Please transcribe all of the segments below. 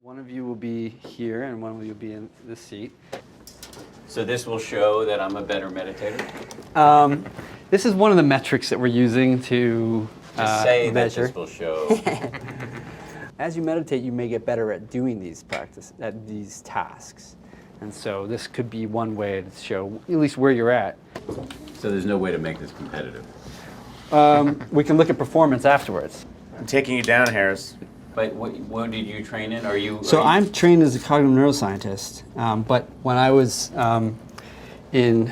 One of you will be here and one of you will be in this seat. So this will show that I'm a better meditator? This is one of the metrics that we're using to Just say measure. that this will show. As you meditate, you may get better at doing these tasks. And so this could be one way to show at least where you're at. So there's no way to make this competitive. We can look at performance afterwards. I'm taking you down, Harris. But what did you train in? So I'm trained as a cognitive neuroscientist, but when I was in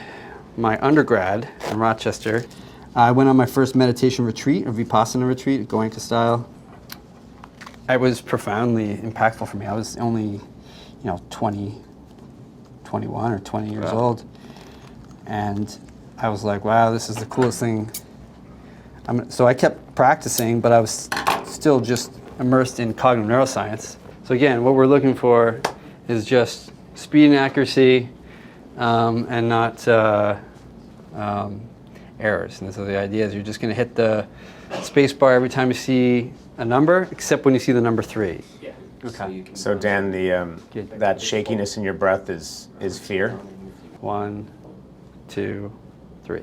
my undergrad in Rochester, I went on my first meditation retreat, a Vipassana retreat, Goenka style. It was profoundly impactful for me. I was only, 20, 21 or 20 years old, and I was like, wow, this is the coolest thing. So I kept practicing, but I was still just immersed in cognitive neuroscience. So again, what we're looking for is just speed and accuracy, and not errors. And so the idea is you're just going to hit the space bar every time you see a number, except when you see the number 3. Yeah. Okay. So Dan, that shakiness in your breath is fear. 1, 2, 3.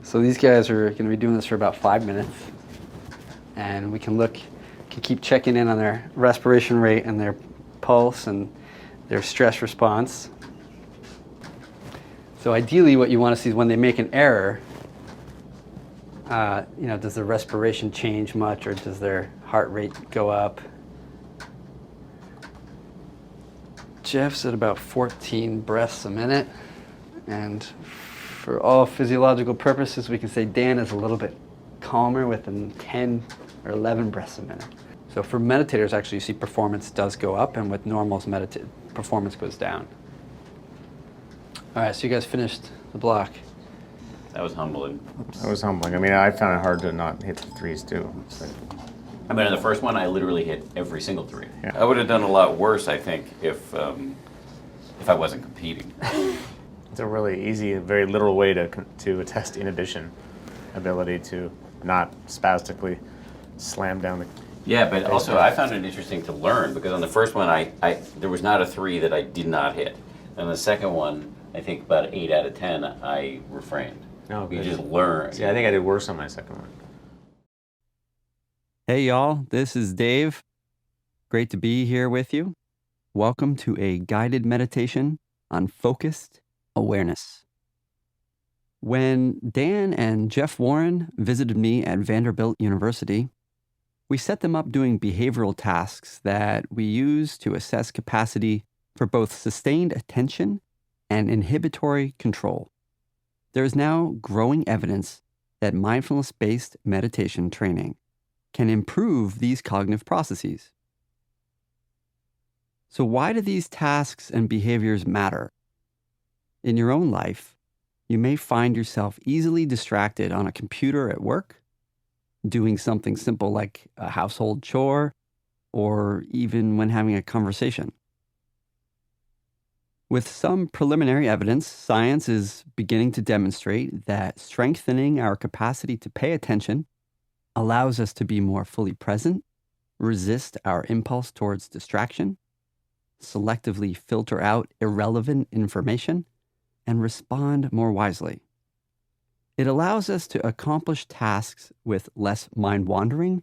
So these guys are going to be doing this for about 5 minutes, and we can keep checking in on their respiration rate and their pulse and their stress response. So ideally what you want to see is when they make an error, does their respiration change much, or does their heart rate go up? Jeff's at about 14 breaths a minute, and for all physiological purposes, we can say Dan is a little bit calmer with 10 or 11 breaths a minute. So for meditators, actually, you see performance does go up, and with normals, performance goes down. All right, so you guys finished the block. That was humbling. That was humbling. I mean, I found it hard to not hit the 3s too. I mean, in the first one, I literally hit every single 3. Yeah. I would have done a lot worse, I think, if I wasn't competing. It's a really easy, very literal way to test inhibition, ability to not spastically slam down the. Yeah, but also I found it interesting to learn, because on the first one, there was not a 3 that I did not hit. And the second one, I think about 8 out of 10, I refrained. Oh, You good. just learn. See, I think I did worse on my second one. Hey, y'all, this is Dave. Great to be here with you. Welcome to a guided meditation on focused awareness. When Dan and Jeff Warren visited me at Vanderbilt University, we set them up doing behavioral tasks that we use to assess capacity for both sustained attention and inhibitory control. There is now growing evidence that mindfulness-based meditation training can improve these cognitive processes. So why do these tasks and behaviors matter? In your own life, you may find yourself easily distracted on a computer at work, doing something simple like a household chore, or even when having a conversation. With some preliminary evidence, science is beginning to demonstrate that strengthening our capacity to pay attention allows us to be more fully present, resist our impulse towards distraction, selectively filter out irrelevant information, and respond more wisely. It allows us to accomplish tasks with less mind wandering,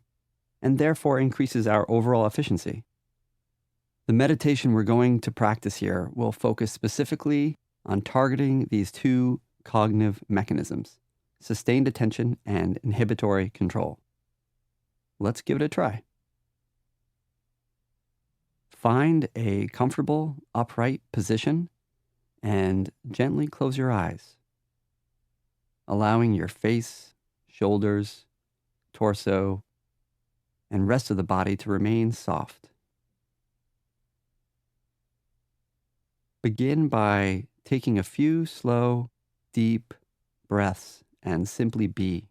and therefore increases our overall efficiency. The meditation we're going to practice here will focus specifically on targeting these 2 cognitive mechanisms, sustained attention and inhibitory control. Let's give it a try. Find a comfortable, upright position and gently close your eyes, allowing your face, shoulders, torso, and rest of the body to remain soft. Begin by taking a few slow, deep breaths and simply be.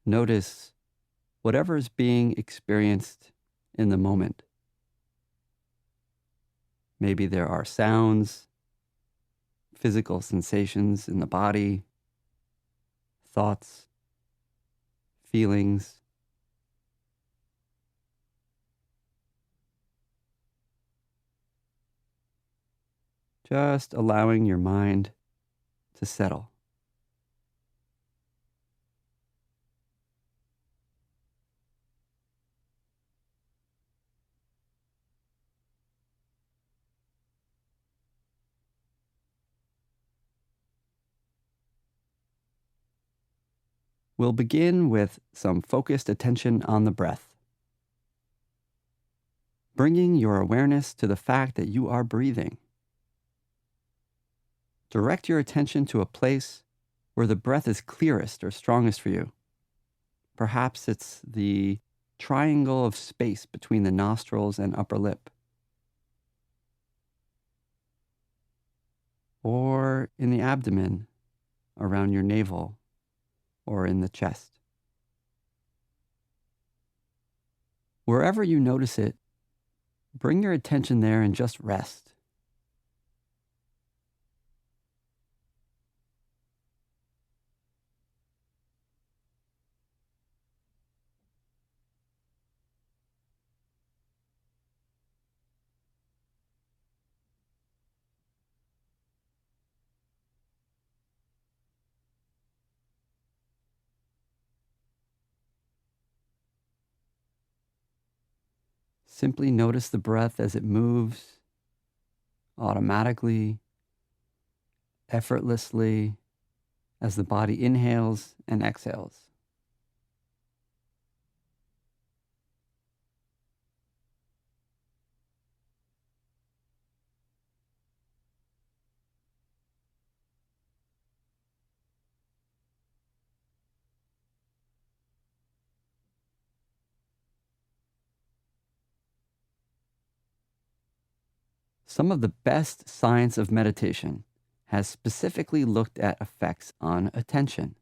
Notice whatever is being experienced in the moment. Maybe there are sounds, physical sensations in the body, thoughts, feelings. Just allowing your mind to settle. We'll begin with some focused attention on the breath, bringing your awareness to the fact that you are breathing. Direct your attention to a place where the breath is clearest or strongest for you. Perhaps it's the triangle of space between the nostrils and upper lip, or in the abdomen, around your navel, or in the chest. Wherever you notice it, bring your attention there and just rest. Simply notice the breath as it moves automatically, effortlessly, as the body inhales and exhales. Some of the best science of meditation has specifically looked at effects on attention.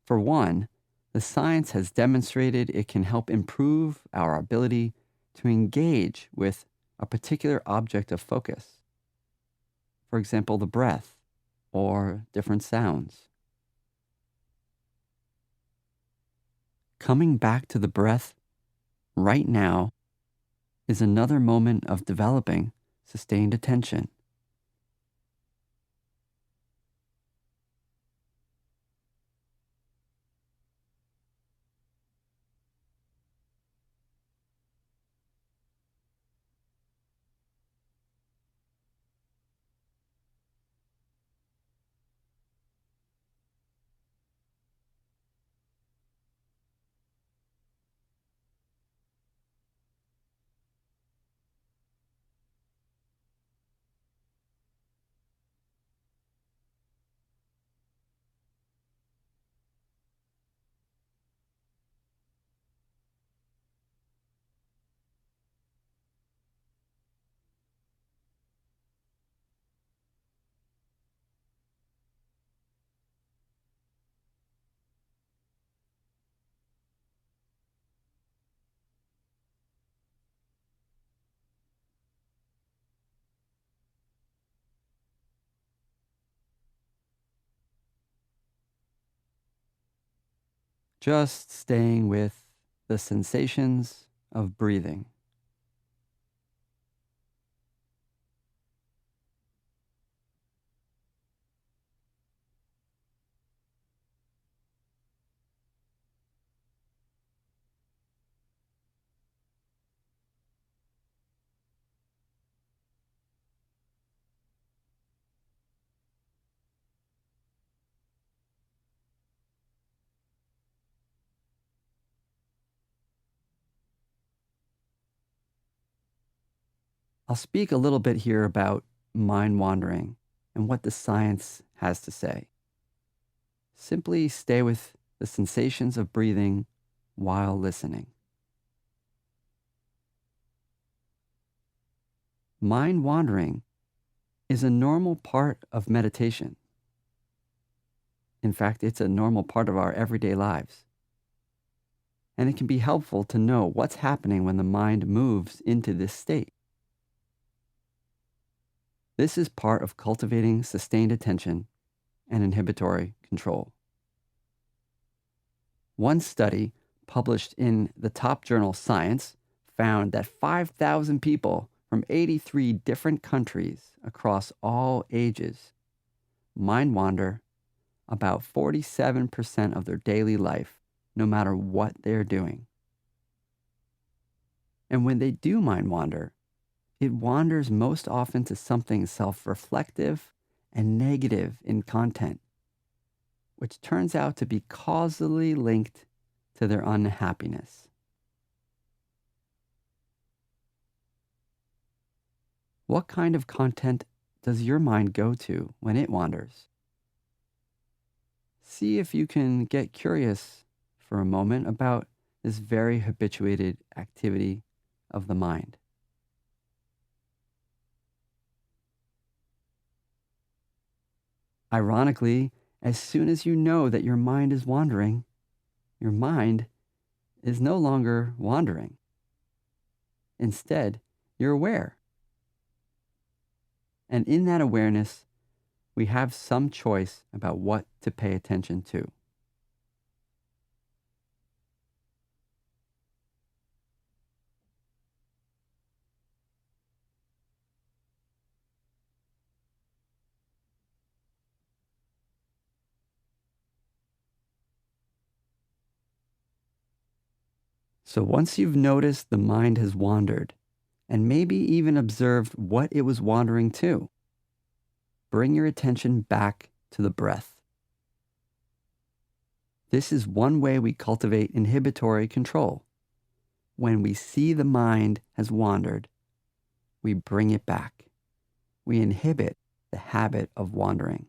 For one, the science has demonstrated it can help improve our ability to engage with a particular object of focus. For example, the breath or different sounds. Coming back to the breath right now is another moment of developing sustained attention. Just staying with the sensations of breathing. I'll speak a little bit here about mind wandering and what the science has to say. Simply stay with the sensations of breathing while listening. Mind wandering is a normal part of meditation. In fact, it's a normal part of our everyday lives. And it can be helpful to know what's happening when the mind moves into this state. This is part of cultivating sustained attention and inhibitory control. One study published in the top journal Science found that 5,000 people from 83 different countries across all ages mind wander about 47% of their daily life, no matter what they're doing. And when they do mind wander, it wanders most often to something self-reflective and negative in content, which turns out to be causally linked to their unhappiness. What kind of content does your mind go to when it wanders? See if you can get curious for a moment about this very habituated activity of the mind. Ironically, as soon as you know that your mind is wandering, your mind is no longer wandering. Instead, you're aware. And in that awareness, we have some choice about what to pay attention to. So once you've noticed the mind has wandered, and maybe even observed what it was wandering to, bring your attention back to the breath. This is one way we cultivate inhibitory control. When we see the mind has wandered, we bring it back. We inhibit the habit of wandering.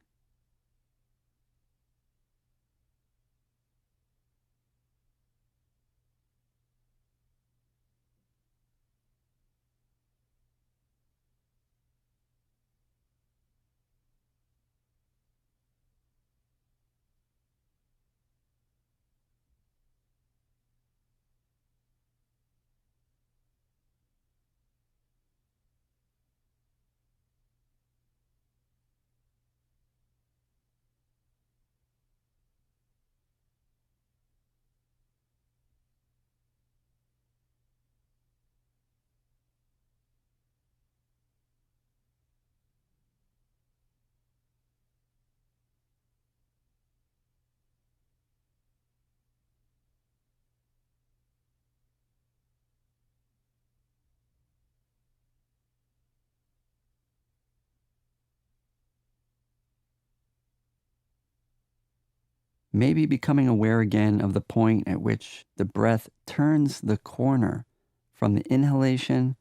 Maybe becoming aware again of the point at which the breath turns the corner from the inhalation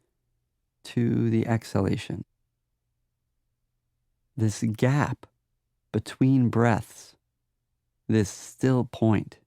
to the exhalation. This gap between breaths, this still point.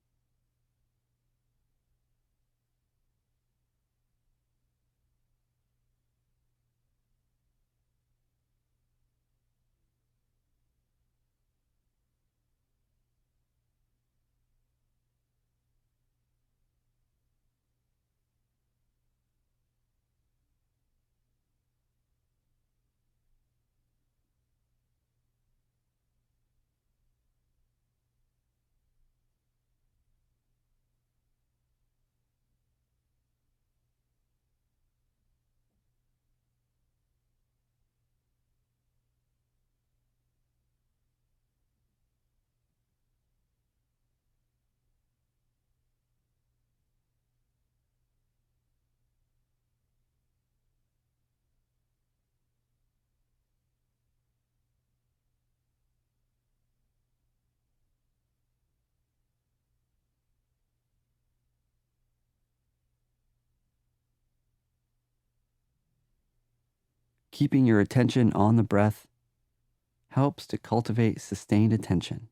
Keeping your attention on the breath helps to cultivate sustained attention.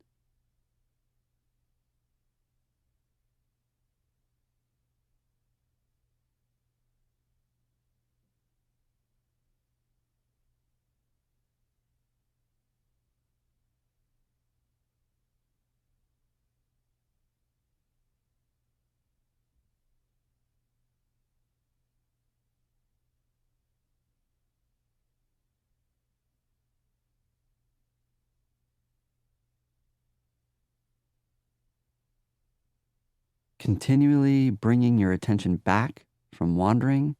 Continually bringing your attention back from wandering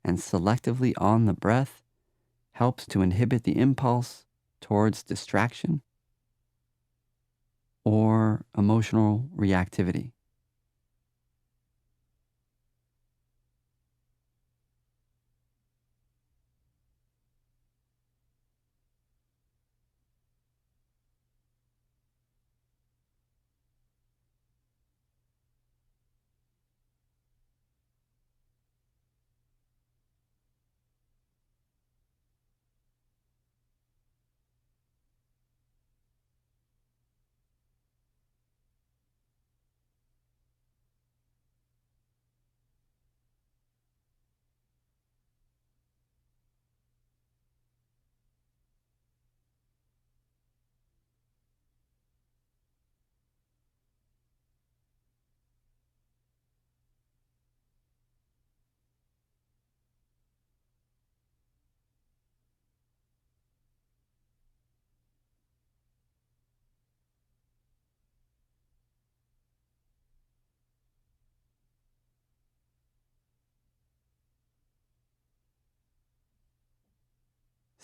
and selectively on the breath helps to inhibit the impulse towards distraction or emotional reactivity.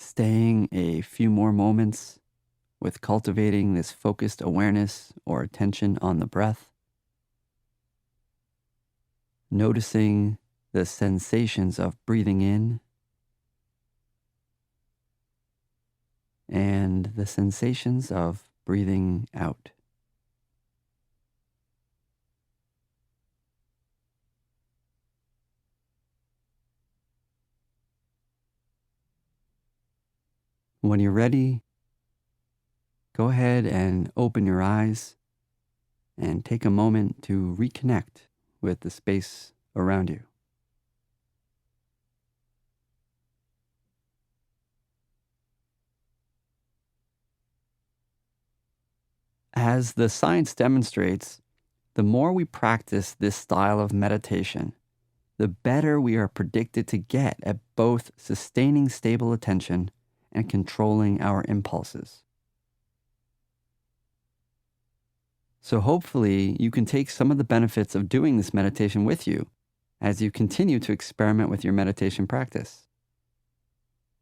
Staying a few more moments with cultivating this focused awareness or attention on the breath, noticing the sensations of breathing in and the sensations of breathing out. When you're ready, go ahead and open your eyes and take a moment to reconnect with the space around you. As the science demonstrates, the more we practice this style of meditation, the better we are predicted to get at both sustaining stable attention and controlling our impulses. So hopefully you can take some of the benefits of doing this meditation with you as you continue to experiment with your meditation practice.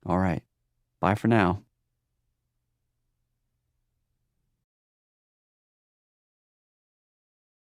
All right, bye for now.